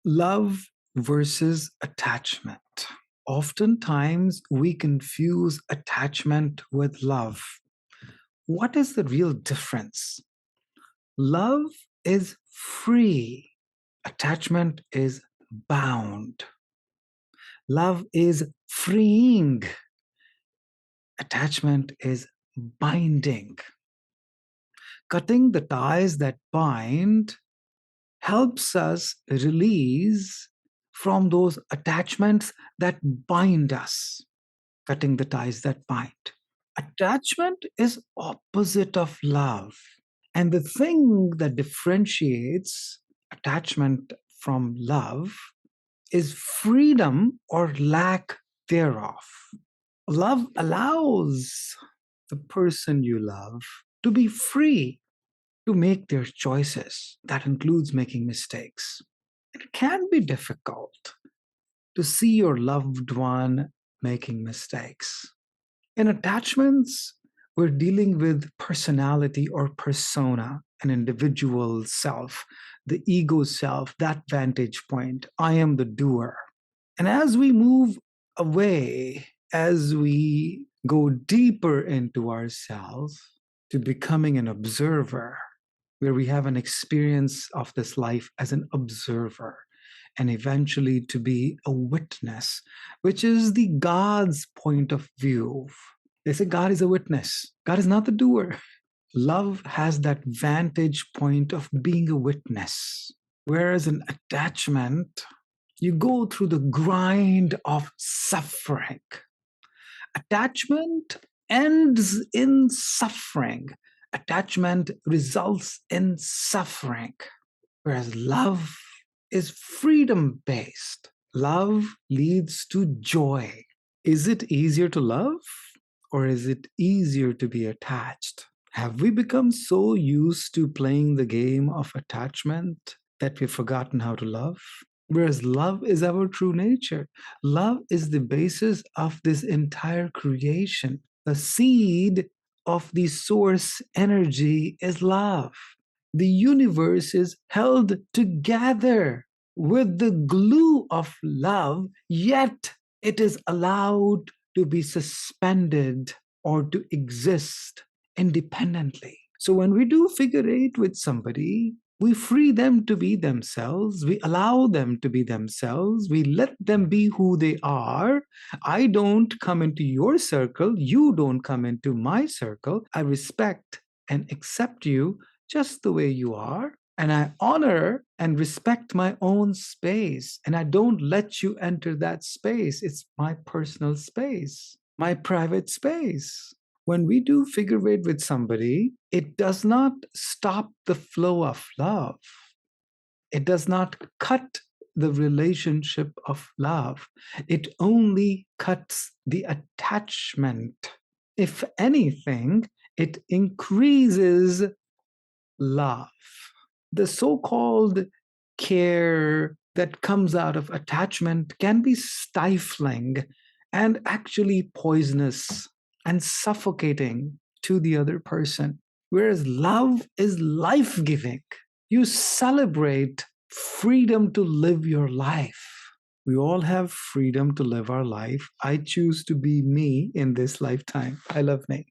Love versus attachment. Oftentimes, we confuse attachment with love. What is the real difference? Love is free, attachment is bound. Love is freeing, attachment is binding. Cutting the ties that bind helps us release from those attachments that bind us, cutting the ties that bind. Attachment is opposite of love. And the thing that differentiates attachment from love is freedom or lack thereof. Love allows the person you love to be free to make their choices. That includes making mistakes. It can be difficult to see your loved one making mistakes. In attachments, we're dealing with personality or persona, an individual self, the ego self, that vantage point. I am the doer. And as we move away, as we go deeper into ourselves to becoming an observer, where we have an experience of this life as an observer, and eventually to be a witness, which is the God's point of view. They say God is a witness, God is not the doer. Love has that vantage point of being a witness, whereas in attachment, you go through the grind of suffering. Attachment ends in suffering. Attachment results in suffering, whereas love is freedom based. Love leads to joy. Is it easier to love or is it easier to be attached? Have we become so used to playing the game of attachment that we've forgotten how to love? Whereas love is our true nature. Love is the basis of this entire creation. The seed of the source energy is love. The universe is held together with the glue of love, yet it is allowed to be suspended or to exist independently. So when we do figure eight with somebody, we free them to be themselves. We allow them to be themselves. We let them be who they are. I don't come into your circle. You don't come into my circle. I respect and accept you just the way you are. And I honor and respect my own space. And I don't let you enter that space. It's my personal space, my private space. When we do figure eight with somebody, it does not stop the flow of love. It does not cut the relationship of love. It only cuts the attachment. If anything, it increases love. The so called care that comes out of attachment can be stifling and actually poisonous and suffocating to the other person. Whereas love is life giving. You celebrate freedom to live your life. We all have freedom to live our life. I choose to be me in this lifetime. I love me.